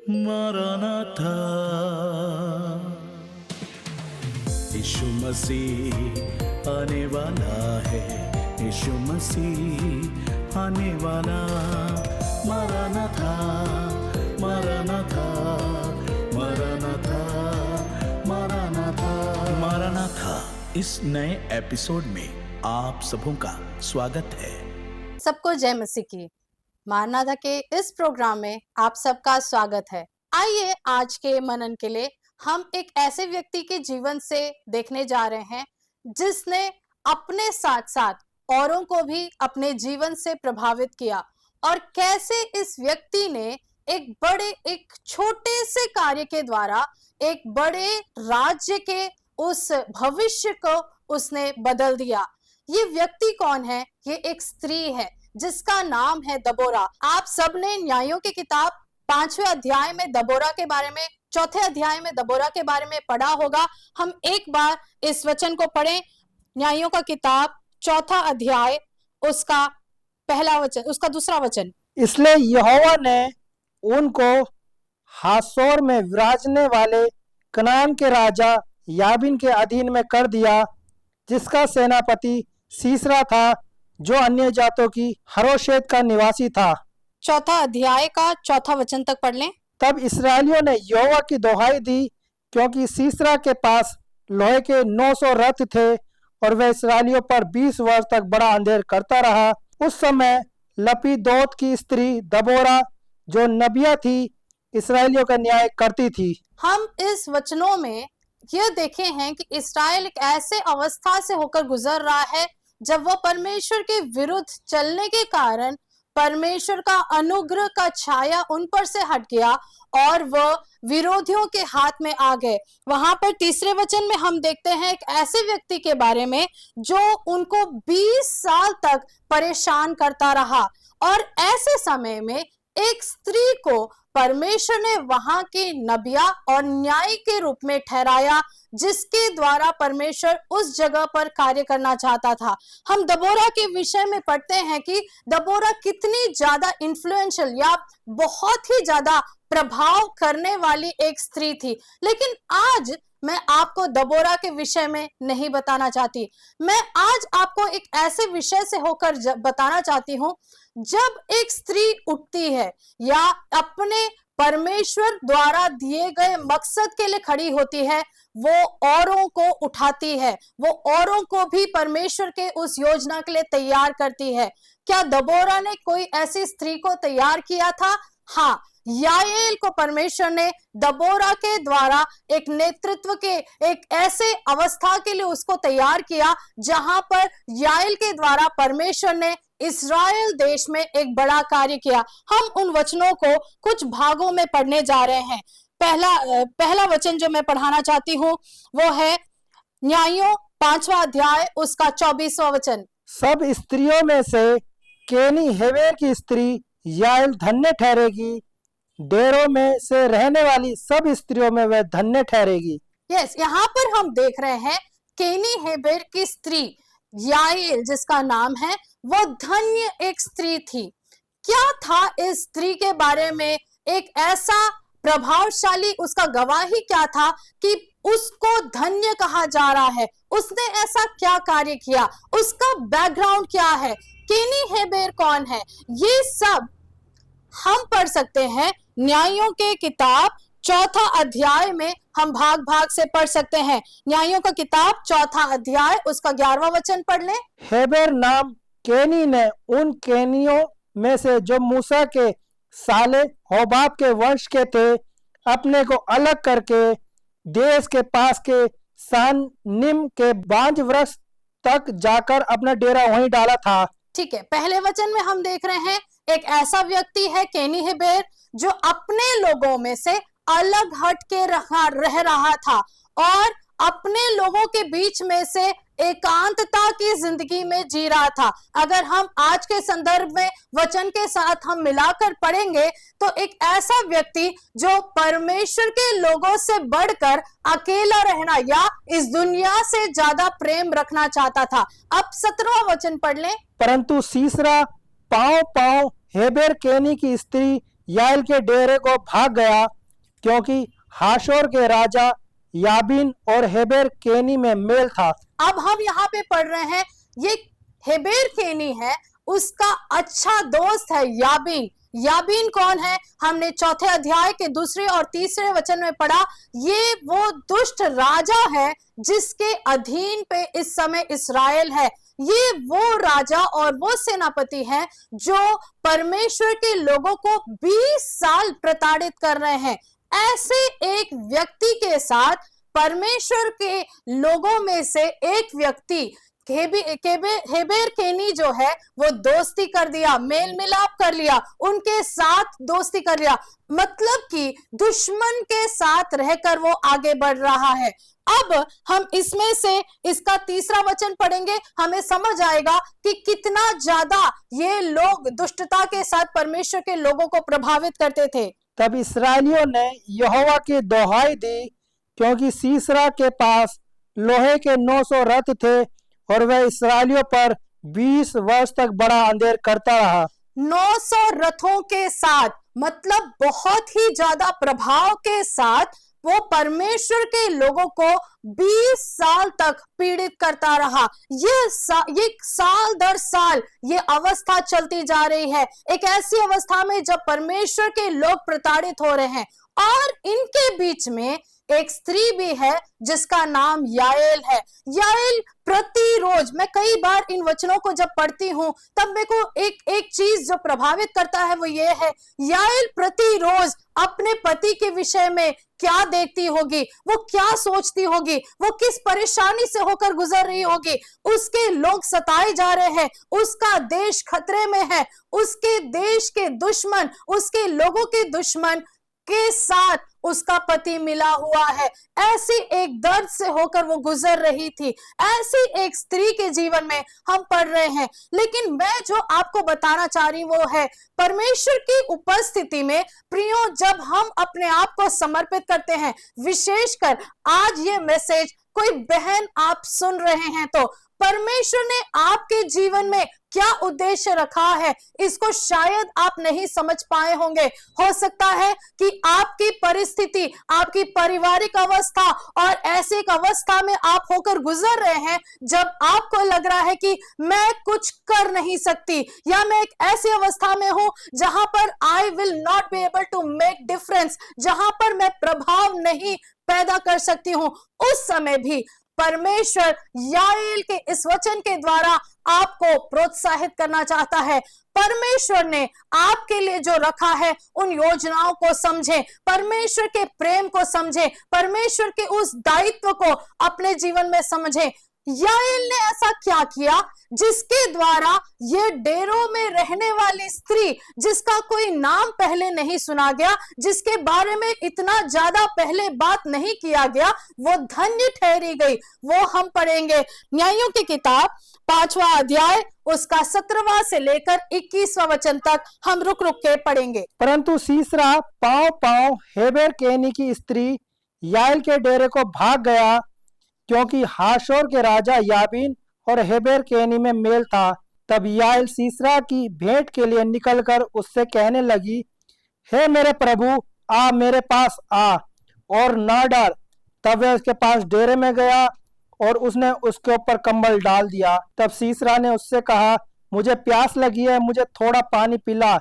मरनाथा यीशु मसीह आने वाला है, यीशु मसीह आने वाला। मरनाथा मरनाथा मरनाथा मरनाथा मरनाथा। इस नए एपिसोड में आप सबों का स्वागत है। सबको जय मसीह की। मारनाथा के इस प्रोग्राम में आप सबका स्वागत है। आइए आज के मनन के लिए हम एक ऐसे व्यक्ति के जीवन से देखने जा रहे हैं जिसने अपने साथ साथ औरों को भी अपने जीवन से प्रभावित किया, और कैसे इस व्यक्ति ने एक छोटे से कार्य के द्वारा एक बड़े राज्य के उस भविष्य को उसने बदल दिया। ये व्यक्ति कौन है? ये एक स्त्री है जिसका नाम है दबोरा। आप सबने न्यायों की किताब 5वें अध्याय में दबोरा के बारे में, 4थे अध्याय में दबोरा के बारे में पढ़ा होगा। हम एक बार इस वचन को पढ़ें। न्यायों का किताब 4था अध्याय, उसका पहला वचन, उसका दूसरा वचन। इसलिए यहोवा ने उनको हासोर में विराजने वाले कनान के राजा याबीन के अधीन में कर दिया, जिसका सेनापति सीसरा था, जो अन्य जातों की हरोशेत का निवासी था। 4था अध्याय का 4था वचन तक पढ़ लें। तब इस्राएलियों ने यहोवा की दोहाई दी, क्योंकि सीसरा के पास लोहे के 900 रथ थे और वह इस्राएलियों पर 20 वर्ष तक बड़ा अंधेर करता रहा। उस समय लपीदोत की स्त्री दबोरा, जो नबिया थी, इस्राएलियों का न्याय करती थी। हम इस वचनों में यह देखे हैं कि इस्राएल एक ऐसे अवस्था से होकर गुजर रहा है जब वह परमेश्वर के विरुद्ध चलने के कारण परमेश्वर का अनुग्रह का छाया उन पर से हट गया और वह विरोधियों के हाथ में आ गए। वहां पर तीसरे वचन में हम देखते हैं एक ऐसे व्यक्ति के बारे में जो उनको 20 साल तक परेशान करता रहा, और ऐसे समय में एक स्त्री को परमेश्वर ने वहां की नबिया और न्याय के रूप में ठहराया, जिसके द्वारा परमेश्वर उस जगह पर कार्य करना चाहता था। हम दबोरा के विषय में पढ़ते हैं कि दबोरा कितनी ज्यादा इन्फ्लुएंशियल या बहुत ही ज्यादा प्रभाव करने वाली एक स्त्री थी। लेकिन आज मैं आपको दबोरा के विषय में नहीं बताना चाहती। मैं आज आपको एक ऐसे विषय से होकर बताना चाहती हूँ, जब एक स्त्री उठती है या अपने परमेश्वर द्वारा दिए गए मकसद के लिए खड़ी होती है, वो औरों को उठाती है, वो औरों को भी परमेश्वर के उस योजना के लिए तैयार करती है। क्या दबोरा ने कोई ऐसी स्त्री को तैयार किया था? हाँ, याएल को परमेश्वर ने दबोरा के द्वारा एक नेतृत्व के एक ऐसे अवस्था के लिए उसको तैयार किया जहां पर याएल के द्वारा परमेश्वर ने इस्राएल देश में एक बड़ा कार्य किया। हम उन वचनों को कुछ भागों में पढ़ने जा रहे हैं। पहला वचन जो मैं पढ़ाना चाहती हूँ वो है न्यायों 5वां अध्याय, उसका 24वां वचन। सब स्त्रियों में से केनी हेवेर की स्त्री याएल धन्य ठहरेगी, डेरों में से रहने वाली सब स्त्रियों में वह धन्य ठहरेगी। यस, यहाँ पर हम देख रहे हैं केनी हेबेर की स्त्री याएल जिसका नाम है, वो धन्य एक स्त्री थी। क्या था इस स्त्री के बारे में एक ऐसा प्रभावशाली, उसका गवाही क्या था कि उसको धन्य कहा जा रहा है? उसने ऐसा क्या कार्य किया? उसका बैकग्राउंड क्या है? केनी हेबेर कौन है? ये सब हम पढ़ सकते हैं न्यायों के किताब 4था अध्याय में। हम भाग भाग से पढ़ सकते हैं। न्यायों का किताब 4था अध्याय, उसका 11वां वचन पढ़ लें। हेबेर नाम केनी ने उन केनियों में से जो मूसा के साले होबाब के वंश के थे, अपने को अलग करके देश के पास के सानिम के बांज वृक्ष तक जाकर अपना डेरा वहीं डाला था। ठीक है, पहले वचन में हम देख रहे हैं एक ऐसा व्यक्ति है केनी हेबेर जो अपने लोगों में से अलग हट के रह रहा था और अपने लोगों के बीच में से एकांतता की जिंदगी में जी रहा था। अगर हम आज के संदर्भ में वचन के साथ हम मिलाकर पढ़ेंगे तो एक ऐसा व्यक्ति जो परमेश्वर के लोगों से बढ़कर अकेला रहना या इस दुनिया से ज्यादा प्रेम रखना चाहता था। अब 17वां वचन पढ़ लें। परंतु सीसरा पांव पांव हेबेर केनी की स्त्री याएल के डेरे को भाग गया, क्योंकि हाशोर के राजा याबीन और हेबेर केनी में मेल था। अब हम यहाँ पे पढ़ रहे हैं, ये हेबेर केनी है, उसका अच्छा दोस्त है याबीन। याबीन कौन है? हमने चौथे अध्याय के 2 और 3 वचन में पढ़ा, ये वो दुष्ट राजा है जिसके अधीन पे इस समय इस्राएल है। ये वो राजा और वो सेनापति है जो परमेश्वर के लोगों को 20 साल प्रताड़ित कर रहे हैं। ऐसे एक व्यक्ति के साथ परमेश्वर के लोगों में से एक व्यक्ति हेबेर केनी जो है वो दोस्ती कर दिया, मेल मिलाप कर लिया, उनके साथ दोस्ती कर लिया, मतलब कि दुश्मन के साथ रहकर वो आगे बढ़ रहा है। अब हम इसमें से इसका 3 वचन पढ़ेंगे, हमें समझ आएगा कि कितना ज्यादा ये लोग दुष्टता के साथ परमेश्वर के लोगों को प्रभावित करते थे। तब इस्राएलियों ने यहोवा की दोहाई दी, क्योंकि सीसरा के पास लोहे के 900 रथ थे और वह इस्राएलियों पर 20 वर्ष तक बड़ा अंधेर करता रहा। 900 रथों के साथ, मतलब बहुत ही ज्यादा प्रभाव के साथ वो परमेश्वर के लोगों को 20 साल तक पीड़ित करता रहा। ये साल दर साल ये अवस्था चलती जा रही है, एक ऐसी अवस्था में जब परमेश्वर के लोग प्रताड़ित हो रहे हैं। और इनके बीच में एक स्त्री भी है जिसका नाम याएल है। याएल प्रतिरोज, मैं कई बार इन वचनों को जब पढ़ती हूं तब मेरे को एक चीज जो प्रभावित करता है वो ये है, याएल प्रतिरोज अपने पति के विषय में क्या देखती होगी, वो क्या सोचती होगी, वो किस परेशानी से होकर गुजर रही होगी। उसके लोग सताए जा रहे हैं, उसका देश खतरे में है, उसके देश के दुश्मन, उसके लोगों के दुश्मन के साथ उसका पति मिला हुआ है। ऐसी एक दर्द से होकर वो गुजर रही थी। ऐसी एक स्त्री के जीवन में हम पढ़ रहे हैं। लेकिन मैं जो आपको बताना चाह रही वो है, परमेश्वर की उपस्थिति में प्रियो, जब हम अपने आप को समर्पित करते हैं, विशेषकर आज ये मैसेज कोई बहन आप सुन रहे हैं, तो परमेश्वर ने आपके जीवन में क्या उद्देश्य रखा है इसको शायद आप नहीं समझ पाए होंगे। हो सकता है कि आपकी परिस्थिति, आपकी पारिवारिक अवस्था और ऐसे एक अवस्था में आप होकर गुजर रहे हैं जब आपको लग रहा है कि मैं कुछ कर नहीं सकती, या मैं एक ऐसी अवस्था में हूं जहां पर I will not be able to make difference, जहां पर मैं प्रभाव नहीं पैदा कर सकती हूं। उस समय भी परमेश्वर याएल के इस वचन के द्वारा आपको प्रोत्साहित करना चाहता है। परमेश्वर ने आपके लिए जो रखा है उन योजनाओं को समझे, परमेश्वर के प्रेम को समझे, परमेश्वर के उस दायित्व को अपने जीवन में समझे। याएल ने ऐसा क्या किया जिसके द्वारा ये डेरों में रहने वाली स्त्री, जिसका कोई नाम पहले नहीं सुना गया, जिसके बारे में इतना ज्यादा पहले बात नहीं किया गया, वो धन्य ठहरी गई। वो हम पढ़ेंगे न्यायों की किताब 5वां अध्याय उसका 17वां से लेकर 21वां वचन तक हम रुक रुक के पढ़ेंगे। परंतु सीसरा पांव हेबेर केनी की स्त्री याएल के डेरे को भाग गया, क्योंकि हाशोर के राजा याबीन और हेबेर केनी में मेल था। तब याएल सीसरा की भेंट के लिए निकलकर उससे कहने लगी, हे मेरे प्रभु, आ मेरे पास आ और ना डर। तब वह उसके पास डेरे में गया और उसने उसके ऊपर कंबल डाल दिया। तब सीसरा ने उससे कहा, मुझे प्यास लगी है, मुझे थोड़ा पानी पिला।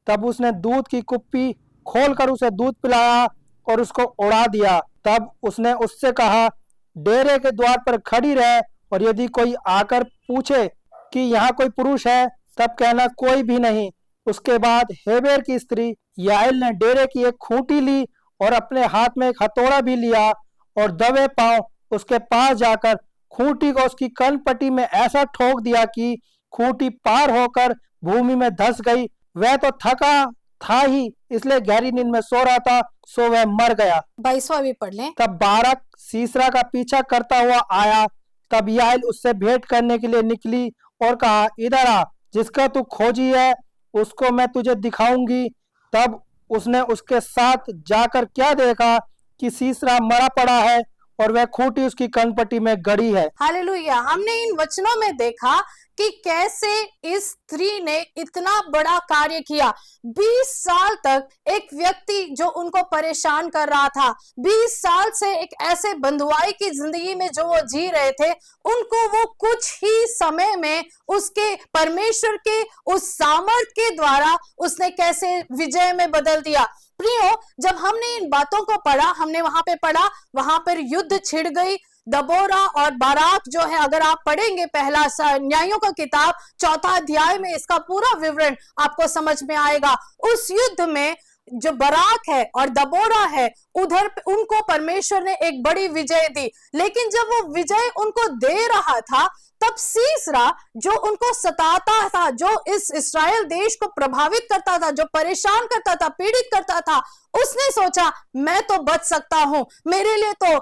तब उसने दूध की कुप्पी खोलकर उसे दूध पिलाया और उसको उड़ा दिया। तब उसने उससे कहा, डेरे के द्वार पर खड़ी रह, और यदि कोई आकर पूछे कि यहाँ कोई पुरुष है, तब कहना कोई भी नहीं। उसके बाद हेबेर की स्त्री याएल ने डेरे की एक खूंटी ली और अपने हाथ में एक हथौड़ा भी लिया और दबे पांव उसके पास जाकर खूंटी को उसकी कनपट्टी में ऐसा ठोक दिया कि खूंटी पार होकर भूमि में धंस गई। वह तो थका था ही, इसलिए गहरी नींद में सो रहा था, सो वह मर गया। 22वां भी पढ़ लें। तब बाराक सीसरा का पीछा करता हुआ आया। तब याएल उससे भेंट करने के लिए निकली और कहा, इधर आ, जिसका तू खोजी है उसको मैं तुझे दिखाऊंगी। तब उसने उसके साथ जाकर क्या देखा कि सीसरा मरा पड़ा है और वह खूंटी उसकी कनपट्टी में गड़ी है। हालेलुया। हमने इन वचनों में देखा कि कैसे इस स्त्री ने इतना बड़ा कार्य किया। 20 साल तक एक व्यक्ति जो उनको परेशान कर रहा था, 20 साल से एक ऐसे बंधुआई की जिंदगी में जो वो जी रहे थे, उनको वो कुछ ही समय में उसके परमेश्वर के उस सामर्थ के द्वारा उसने कैसे विजय में बदल दिया। प्रियो, जब हमने इन बातों को पढ़ा, हमने वहां पे पढ़ा, वहां पर युद्ध छिड़ गई। दबोरा और बाराक जो है, अगर आप पढ़ेंगे पहला न्यायों का किताब 4 अध्याय में इसका पूरा विवरण आपको समझ में आएगा। उस युद्ध में जो बराक है और दबोरा है, उधर उनको परमेश्वर ने एक बड़ी विजय दी। लेकिन जब वो विजय उनको दे रहा था, तब सीसरा जो उनको सताता था, जो इस इस्राएल देश को प्रभावित करता था, जो परेशान करता था, पीड़ित करता था, उसने सोचा मैं तो बच सकता हूं, मेरे लिए तो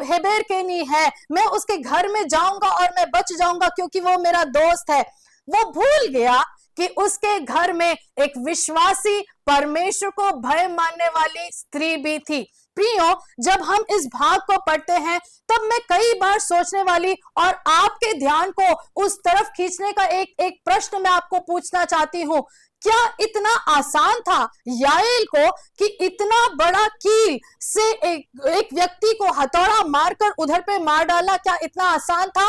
हेबेर केनी है, मैं उसके घर में जाऊंगा और मैं बच जाऊंगा क्योंकि वो मेरा दोस्त है। वो भूल गया कि उसके घर में एक विश्वासी, परमेश्वर को भय मानने वाली स्त्री भी थी। प्रियो, जब हम इस भाग को पढ़ते हैं, तब मैं कई बार सोचने वाली और आपके ध्यान को उस तरफ खींचने का एक प्रश्न मैं आपको पूछना चाहती हूँ। क्या इतना आसान था याएल को कि इतना बड़ा कील से एक व्यक्ति को हथौड़ा मारकर उधर पे मार डाला? क्या इतना आसान था?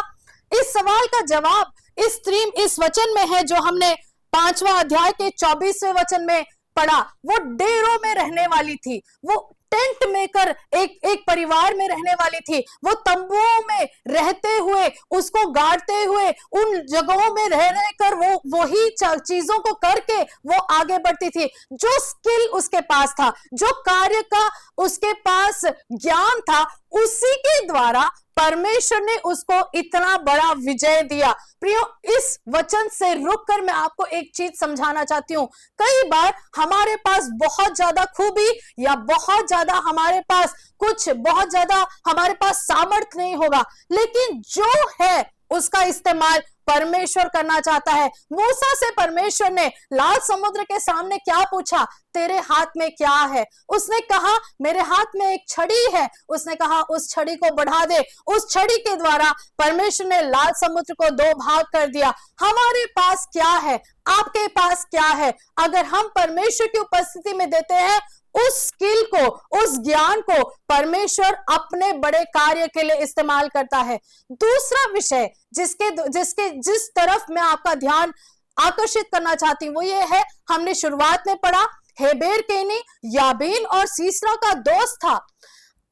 इस सवाल का जवाब इस वचन में है जो हमने 5वां अध्याय के 24वें वचन में पढ़ा। वो डेरों में रहने वाली थी, वो टेंट मेकर एक परिवार में रहने वाली थी, वो तंबुओं में रहते हुए, उसको गाड़ते हुए, उन जगहों में रह कर वो वही चीजों को करके वो आगे बढ़ती थी। जो स्किल उसके पास था, जो कार्य का उसके पास ज्ञान था, उसी के द्वारा परमेश्वर ने उसको इतना बड़ा विजय दिया। प्रियो, इस वचन से रुककर मैं आपको एक चीज समझाना चाहती हूँ। कई बार हमारे पास बहुत ज्यादा खूबी या बहुत ज्यादा हमारे पास सामर्थ नहीं होगा, लेकिन जो है उसका इस्तेमाल परमेश्वर करना चाहता है। मूसा से परमेश्वर ने लाल समुद्र के सामने क्या पूछा? तेरे हाथ में क्या है? उसने कहा मेरे हाथ में एक छड़ी है। उसने कहा उस छड़ी को बढ़ा दे। उस छड़ी के द्वारा परमेश्वर ने लाल समुद्र को 2 भाग कर दिया। हमारे पास क्या है? आपके पास क्या है? अगर हम परमेश्वर की उपस्थिति में देते हैं, उस स्किल को, उस ज्ञान को परमेश्वर अपने बड़े कार्य के लिए इस्तेमाल करता है। दूसरा विषय जिस तरफ मैं आपका ध्यान आकर्षित करना चाहती हूँ, वो ये है, हमने शुरुआत में पढ़ा, हेबेर केनी याबीन और सीसरा का दोस्त था।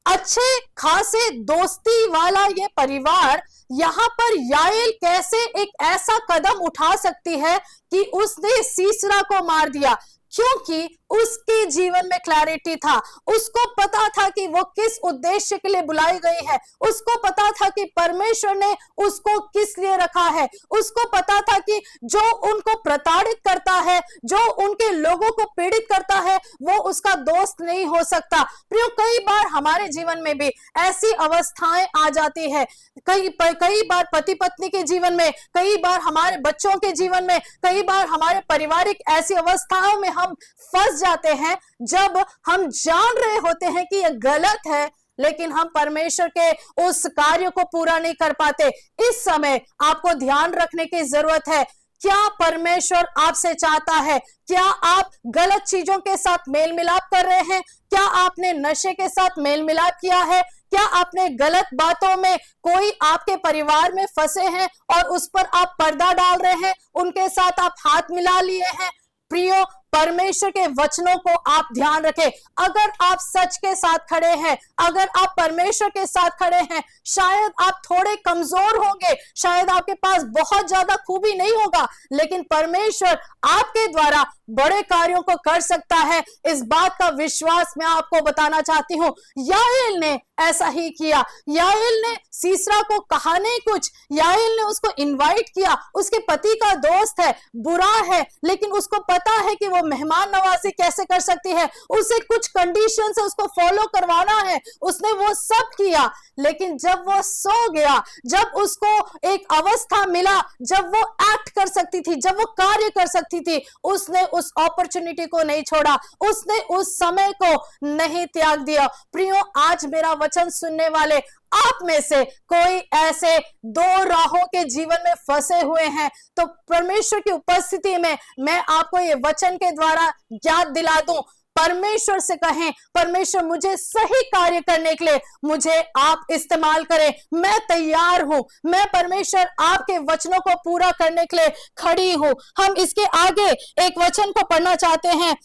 अच्छे खासे दोस्ती वाला ये परिवार, यहाँ पर याएल कैसे एक ऐसा कदम उठा सकती है कि उसने सीसरा को मार दिया? क्योंकि उसके जीवन में क्लैरिटी था, उसको पता था कि वो किस उद्देश्य के लिए बुलाई गई है, उसको पता था कि परमेश्वर ने उसको किस लिए रखा है, उसको पता था कि जो उनको प्रताड़ित करता है, जो उनके लोगों को पीड़ित करता है, वो उसका दोस्त नहीं हो सकता। प्रियो, कई बार हमारे जीवन में भी ऐसी अवस्थाएं आ जाती है, कई बार पति पत्नी के जीवन में, कई बार हमारे बच्चों के जीवन में, कई बार हमारे पारिवारिक ऐसी अवस्थाओं में हम फंस जाते हैं, जब हम जान रहे होते हैं कि यह गलत है, लेकिन हम परमेश्वर के उस कार्य को पूरा नहीं कर पाते। इस समय आपको ध्यान रखने की जरूरत है। क्या परमेश्वर आपसे चाहता है? क्या आप गलत चीजों के साथ मेल मिलाप कर रहे हैं? क्या आपने नशे के साथ मेल मिलाप किया है? क्या आपने गलत बातों में, कोई आपके परिवार में फंसे हैं और उस पर आप पर्दा डाल रहे हैं, उनके साथ आप हाथ मिला लिए हैं? प्रियो, परमेश्वर के वचनों को आप ध्यान रखें। अगर आप सच के साथ खड़े हैं, अगर आप परमेश्वर के साथ खड़े हैं, शायद आप थोड़े कमजोर होंगे, शायद आपके पास बहुत ज्यादा खूबी नहीं होगा, लेकिन परमेश्वर आपके द्वारा बड़े कार्यों को कर सकता है। इस बात का विश्वास मैं आपको बताना चाहती हूँ। याएल ने ऐसा ही किया। याएल ने सीसरा को कहा नहीं कुछ, याएल ने उसको इनवाइट किया। उसके पति का दोस्त है, बुरा है, लेकिन उसको पता है कि वो मेहमान नवाजी कैसे कर सकती है, उसे कुछ कंडीशन से उसको फॉलो करवाना है। उसने वो सब किया, लेकिन जब वो सो गया, जब उसको एक अवस्था मिला जब वो एक्ट कर सकती थी, जब वो कार्य कर सकती थी, उसने उस अपॉर्चुनिटी को नहीं छोड़ा, उसने उस समय को नहीं त्याग दिया। प्रियो, आज मेरा वचन सुनने वाले आप में से कोई ऐसे दो राहों के जीवन में फंसे हुए हैं, तो परमेश्वर की उपस्थिति में मैं आपको ये वचन के द्वारा याद दिला दूं। परमेश्वर से कहें, परमेश्वर मुझे सही कार्य करने के लिए मुझे आप इस्तेमाल करें, मैं तैयार हूं, मैं परमेश्वर आपके वचनों को पूरा करने के लिए खड़ी हूं। हम इसके आगे एक वचन को पढ़ना चाहते हैं।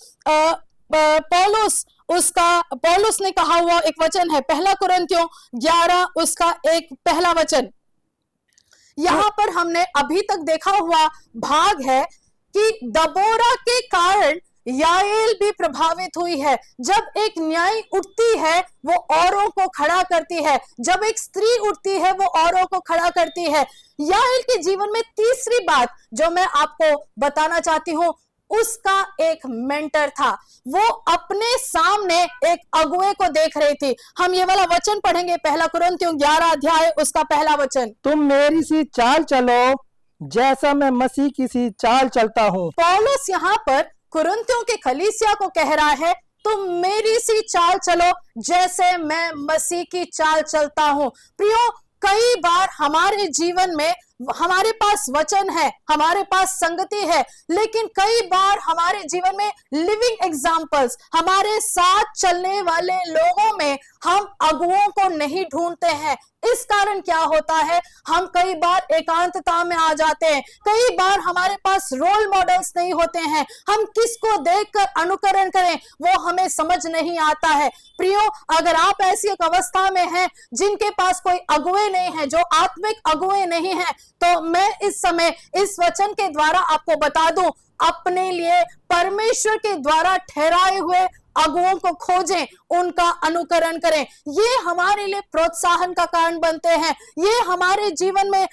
पौलुस ने कहा हुआ एक वचन है, 1 कुरिन्थियों 11 उसका एक पहला वचन। यहां पर हमने अभी तक देखा हुआ भाग है कि दबोरा के कारण याएल भी प्रभावित हुई है। जब एक न्याय उठती है वो औरों को खड़ा करती है, जब एक स्त्री उठती है वो औरों को खड़ा करती है। याएल के जीवन में तीसरी बात जो मैं आपको बताना चाहती हूं, उसका एक मेंटर था। वो अपने सामने एक अगुए को देख रही थी। हम ये वाला वचन पढ़ेंगे, 1 कुरिन्थियों 11 अध्याय उसका पहला वचन। तुम मेरी सी चाल चलो जैसा मैं मसीह की सी चाल चलता हूँ। पौलुस यहाँ पर कुरिन्थियों के कलीसिया को कह रहा है, तुम मेरी सी चाल चलो जैसे मैं मसीह की चाल चलता हूँ। प्रियो, कई बार हमारे जीवन में हमारे पास वचन है, हमारे पास संगति है, लेकिन कई बार हमारे जीवन में लिविंग एग्जाम्पल्स, हमारे साथ चलने वाले लोगों में हम अगुओं को नहीं ढूंढते हैं। इस कारण क्या होता है, हम कई बार एकांतता में आ जाते हैं, कई बार हमारे पास रोल मॉडल्स नहीं होते हैं, हम किसको देखकर अनुकरण करें वो हमें समझ नहीं आता है। प्रियो, अगर आप ऐसी एक अवस्था में हैं जिनके पास कोई अगुए नहीं है, जो आत्मिक अगुए नहीं है, तो मैं इस समय इस वचन के द्वारा आपको बता दूं, अपने लिए परमेश्वर के द्वारा ठहराए हुए अगुओं को खोजें, उनका अनुकरण करें। ये हमारे लिए प्रोत्साहन का कारण बनते हैं, ये हमारे जीवन में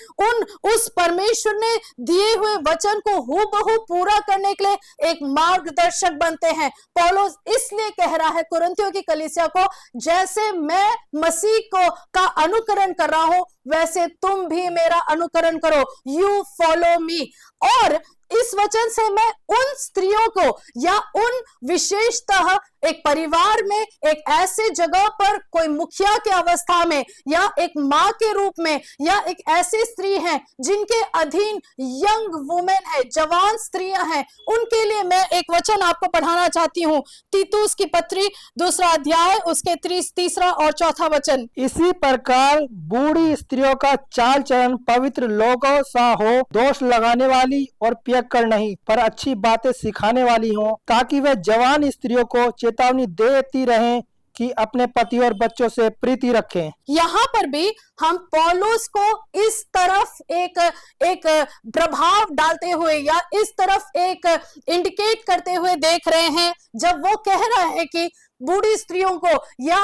उस परमेश्वर ने दिए हुए वचन को हूबहू पूरा करने के लिए एक मार्गदर्शक बनते हैं। पौलुस इसलिए कह रहा है कुरिन्थियों की कलीसिया को, जैसे मैं मसीह का अनुकरण कर रहा हूं वैसे तुम भी मेरा अनुकरण करो, यू फॉलो मी। और इस वचन से मैं उन स्त्रियों को या उन विशेषतः एक परिवार में एक ऐसे जगह पर कोई मुखिया के अवस्था में या एक माँ के रूप में या एक ऐसी स्त्री है जिनके अधीन यंग वुमेन है, जवान स्त्रियां हैं, उनके लिए मैं एक वचन आपको पढ़ाना चाहती हूँ। तीतुस की पत्री 2 अध्याय उसके 3 और 4 वचन। इसी प्रकार बूढ़ी स्त्रियों का चाल चलन पवित्र लोगों सा हो, दोष लगाने वाली और पियक्कड़ नहीं, पर अच्छी बातें सिखाने वाली हो, ताकि वे जवान स्त्रियों को चेतावनी देती रहें कि अपने पति और बच्चों से प्रीति रखें। यहाँ पर भी हम पौलुस को इस तरफ एक प्रभाव डालते हुए या इस तरफ एक इंडिकेट करते हुए देख रहे हैं, जब वो कह रहा है कि बूढ़ी स्त्रियों को या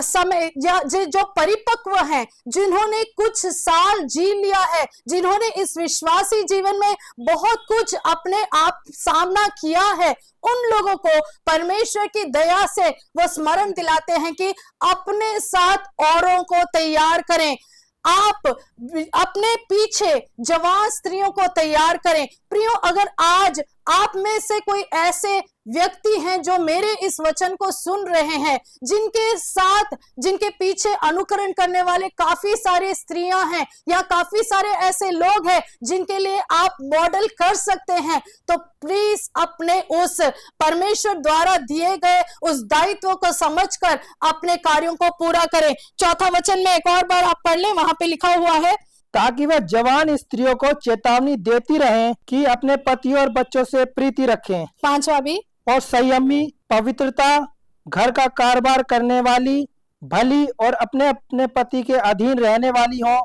समय या जो परिपक्व हैं, जिन्होंने कुछ साल जी लिया है, जिन्होंने इस विश्वासी जीवन में बहुत कुछ अपने आप सामना किया है, उन लोगों को परमेश्वर की दया से वो स्मरण दिलाते हैं कि अपने साथ औरों को तैयार करें, आप अपने पीछे जवान स्त्रियों को तैयार करें। प्रियो, अगर आज आप में से कोई ऐसे व्यक्ति हैं जो मेरे इस वचन को सुन रहे हैं, जिनके पीछे अनुकरण करने वाले काफी सारे स्त्रियां हैं या काफी सारे ऐसे लोग हैं जिनके लिए आप मॉडल कर सकते हैं, तो प्लीज अपने उस परमेश्वर द्वारा दिए गए उस दायित्व को समझकर अपने कार्यों को पूरा करें। 4 वचन में एक और बार आप पढ़ लें, वहां पे लिखा हुआ है, ताकि वह जवान स्त्रियों को चेतावनी देती रहें कि अपने पति और बच्चों से प्रीति रखें। 5वां भी, और संयमी, पवित्रता, घर का कारोबार करने वाली, भली और अपने अपने पति के अधीन रहने वाली हो,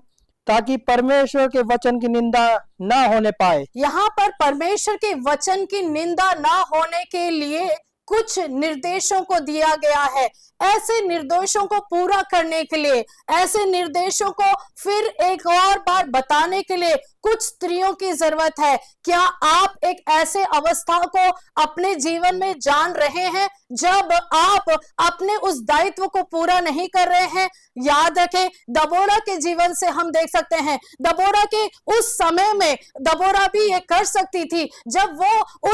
ताकि परमेश्वर के वचन की निंदा ना होने पाए। यहाँ पर परमेश्वर के वचन की निंदा ना होने के लिए कुछ निर्देशों को दिया गया है। ऐसे निर्देशों को पूरा करने के लिए, ऐसे निर्देशों को फिर एक और बार बताने के लिए कुछ स्त्रियों की जरूरत है। क्या आप एक ऐसे अवस्था को अपने जीवन में जान रहे हैं जब आप अपने उस दायित्व को पूरा नहीं कर रहे हैं? याद रखें, दबोरा के जीवन से हम देख सकते हैं, दबोरा के उस समय में दबोरा भी ये कर सकती थी जब वो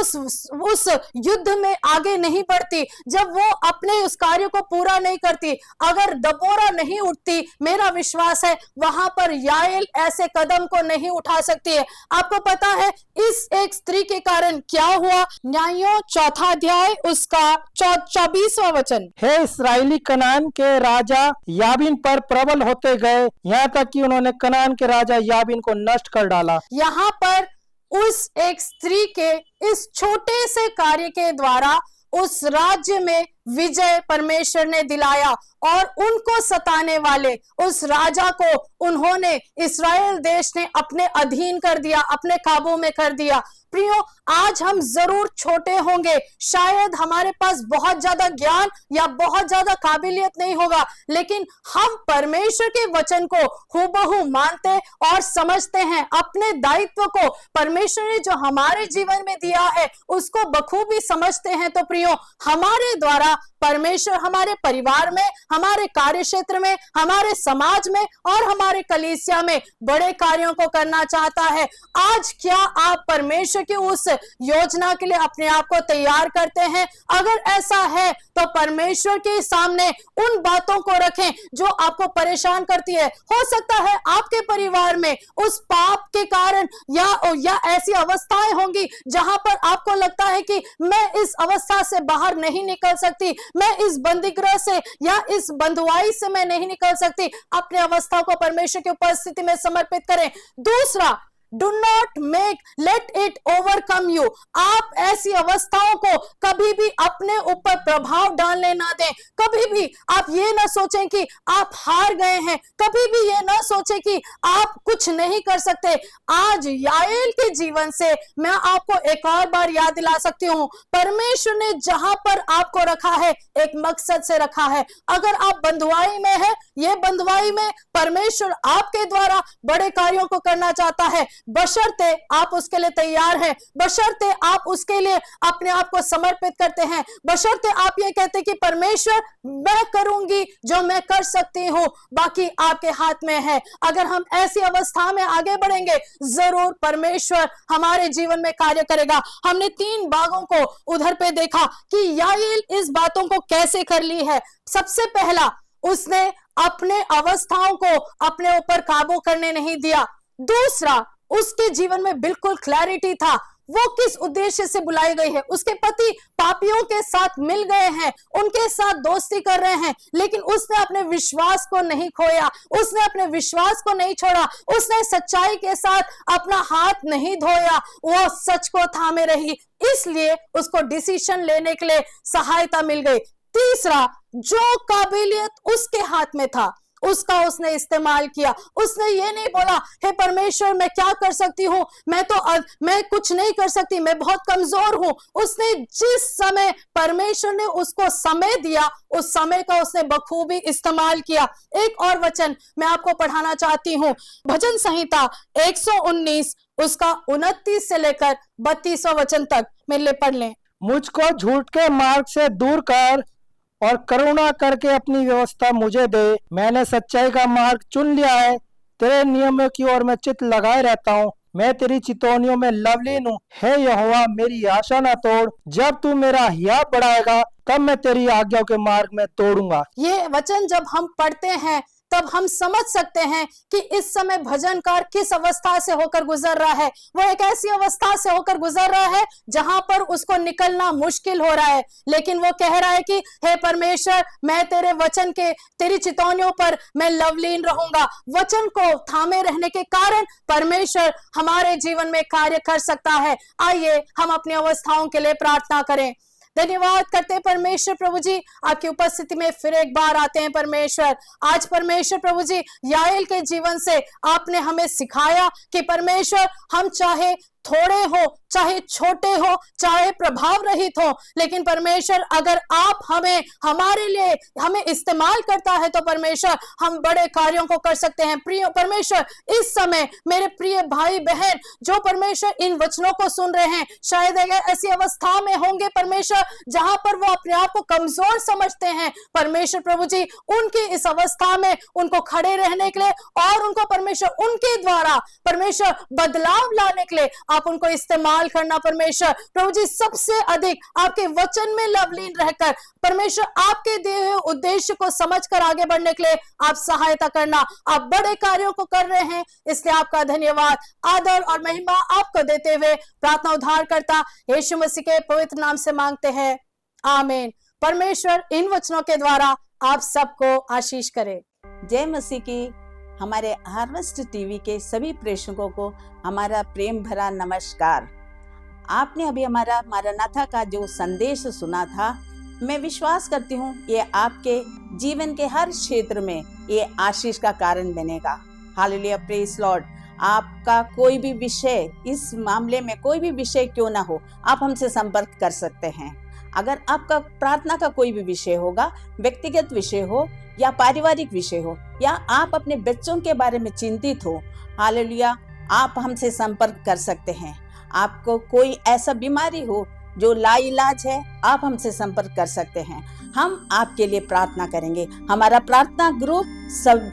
उस युद्ध में आगे नहीं बढ़ती, जब वो अपने उस कार्य को पूरा नहीं करती। अगर दबोरा नहीं उठती, मेरा विश्वास है वहां पर याएल ऐसे कदम को नहीं उठा सकती है। आपको पता है इस एक स्त्री के कारण क्या हुआ? न्यायों 4 अध्याय उसका 24वां वचन। हे इस्राएली कनान के राजा याबीन पर प्रबल होते गए, यहाँ तक कि उन्होंने कनान के राजा याबीन को नष्ट कर डाला। यहाँ पर उस एक स्त्री के इस छोटे से कार्य के द्वारा उस राज्य में विजय परमेश्वर ने दिलाया और उनको सताने वाले उस राजा को उन्होंने इस्राएल देश ने अपने अधीन कर दिया, अपने काबू में कर दिया। प्रियो, आज हम जरूर छोटे होंगे, शायद हमारे पास बहुत ज्यादा ज्ञान या बहुत ज्यादा काबिलियत नहीं होगा, लेकिन हम परमेश्वर के वचन को हूबहू मानते और समझते हैं। अपने दायित्व को परमेश्वर ने जो हमारे जीवन में दिया है उसको बखूबी समझते हैं। तो प्रियो, हमारे द्वारा परमेश्वर हमारे परिवार में, हमारे कार्य क्षेत्र में, हमारे समाज में और हमारे कलीसिया में बड़े कार्यों को करना चाहता है। आज क्या आप परमेश्वर की उस योजना के लिए अपने आप को तैयार करते हैं? अगर ऐसा है तो परमेश्वर के सामने उन बातों को रखें जो आपको परेशान करती है। हो सकता है आपके परिवार में उस पाप के कारण या ऐसी अवस्थाएं होंगी जहां पर आपको लगता है कि मैं इस अवस्था से बाहर नहीं निकल सकती, मैं इस बंदीगृह से या इस बंधुआई से मैं नहीं निकल सकती। अपने अवस्था को परमेश्वर की उपस्थिति में समर्पित करें। दूसरा, do not let it overcome you. आप ऐसी अवस्थाओं को कभी भी अपने ऊपर प्रभाव डालने ना दें। कभी भी आप ये ना सोचें कि आप हार गए हैं, कभी भी ये ना सोचें कि आप कुछ नहीं कर सकते। आज याएल के जीवन से मैं आपको एक और बार याद दिला सकती हूँ, परमेश्वर ने जहां पर आपको रखा है एक मकसद से रखा है। अगर आप बंधुआई में है, ये बंधुआई में परमेश्वर आपके द्वारा बड़े कार्यों को करना चाहता है, बशर्ते आप उसके लिए तैयार हैं, बशर्ते आप उसके लिए अपने आप को समर्पित करते हैं, बशर्ते आप ये कहते कि परमेश्वर मैं करूंगी जो मैं कर सकती हूं, बाकी आपके हाथ में है। अगर हम ऐसी अवस्था में आगे बढ़ेंगे, जरूर परमेश्वर हमारे जीवन में कार्य करेगा। हमने 3 भागों को उधर पे देखा कि याएल इस बातों को कैसे कर ली है। सबसे पहला, उसने अपने अवस्थाओं को अपने ऊपर काबू करने नहीं दिया। दूसरा, उसके जीवन में बिल्कुल क्लैरिटी था वो किस उद्देश्य से बुलाई गई है। उसके पति पापियों के साथ मिल गए हैं, उनके साथ दोस्ती कर रहे हैं, लेकिन उसने अपने विश्वास को नहीं खोया, उसने अपने विश्वास को नहीं छोड़ा, उसने सच्चाई के साथ अपना हाथ नहीं धोया, वो सच को थामे रही, इसलिए उसको डिसीजन लेने के लिए सहायता मिल गई। तीसरा, जो काबिलियत उसके हाथ में था उसका उसने इस्तेमाल किया। उसने ये नहीं बोला हे परमेश्वर मैं क्या कर सकती हूँ, मैं कुछ नहीं कर सकती, मैं बहुत कमजोर हूँ। उसने जिस समय परमेश्वर ने उसको समय दिया, उस समय का उसने बखूबी इस्तेमाल किया। एक और वचन मैं आपको पढ़ाना चाहती हूँ, भजन संहिता 119 उसका 29 से लेकर 32वां वचन तक मेरे लिए पढ़ लें। मुझको झूठ के मार्ग से दूर कर और करुणा करके अपनी व्यवस्था मुझे दे। मैंने सच्चाई का मार्ग चुन लिया है, तेरे नियमों की ओर मैं चित्त लगाए रहता हूँ। मैं तेरी चितौनियों में लवलीन हूँ। हे यहोवा मेरी आशा न तोड़, जब तू मेरा हिया बढ़ाएगा तब मैं तेरी आज्ञाओं के मार्ग में तोड़ूंगा। ये वचन जब हम पढ़ते हैं तब हम समझ सकते हैं कि इस समय भजनकार किस अवस्था से होकर गुजर रहा है। वो एक ऐसी अवस्था से होकर गुजर रहा है जहां पर उसको निकलना मुश्किल हो रहा है, लेकिन वो कह रहा है कि हे परमेश्वर मैं तेरे वचन के, तेरी चितौनियों पर मैं लवलीन रहूंगा। वचन को थामे रहने के कारण परमेश्वर हमारे जीवन में कार्य कर सकता है। आइए हम अपनी अवस्थाओं के लिए प्रार्थना करें। धन्यवाद करते हैं परमेश्वर प्रभु जी, आपकी उपस्थिति में फिर एक बार आते हैं परमेश्वर। आज परमेश्वर प्रभु जी याएल के जीवन से आपने हमें सिखाया कि परमेश्वर हम चाहे थोड़े हो, चाहे छोटे हो, चाहे प्रभाव रहित हो, लेकिन परमेश्वर अगर आप हमारे लिए हमें इस्तेमाल करता है तो परमेश्वर हम बड़े कार्यों को कर सकते हैं। प्रिय परमेश्वर, इस समय मेरे प्रिय भाई बहन जो परमेश्वर इन वचनों को सुन रहे हैं, शायद ऐसी अवस्था में होंगे परमेश्वर जहां पर वो अपने आप को कमजोर समझते हैं। परमेश्वर प्रभु जी, उनकी इस अवस्था में उनको खड़े रहने के लिए और उनको परमेश्वर उनके द्वारा परमेश्वर बदलाव लाने के लिए आप उनको इस्तेमाल करना। परमेश्वर प्रभु जी, सबसे अधिक आपके वचन में लवलीन रहकर परमेश्वर आपके दिए हुए उद्देश्य को समझकर आगे बढ़ने के लिए आप सहायता करना। आप बड़े कार्यों को कर रहे हैं, इसलिए आपका धन्यवाद, आदर और महिमा आपको देते हुए प्रार्थना उद्धार करता यीशु मसीह के पवित्र नाम से मांगते हैं, आमीन। परमेश्वर इन वचनों के द्वारा आप सबको आशीष करे। जय मसीह की। हमारे हार्वेस्ट टीवी के सभी प्रेक्षकों को हमारा प्रेम भरा नमस्कार। आपने अभी हमारा मारानाथा का जो संदेश सुना था, मैं विश्वास करती हूँ ये आपके जीवन के हर क्षेत्र में ये आशीष का कारण बनेगा। Hallelujah, praise Lord. आपका कोई भी विषय, इस मामले में कोई भी विषय क्यों ना हो, आप हमसे संपर्क कर सकते हैं। अगर आपका प्रार्थना का कोई भी विषय होगा, व्यक्तिगत विषय हो या पारिवारिक विषय हो, या आप अपने बच्चों के बारे में चिंतित हो, हालेलुया, आप हमसे संपर्क कर सकते हैं। आपको कोई ऐसा बीमारी हो जो लाइलाज है, आप हमसे संपर्क कर सकते हैं। हम आपके लिए प्रार्थना करेंगे। हमारा प्रार्थना ग्रुप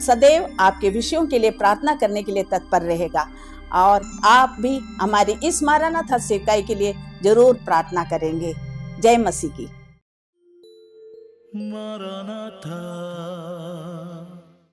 सदैव आपके विषयों के लिए प्रार्थना करने के लिए तत्पर रहेगा, और आप भी हमारी इस मारानाथा सेवकाई के लिए जरूर प्रार्थना करेंगे। जय मसीह की। Maranatha.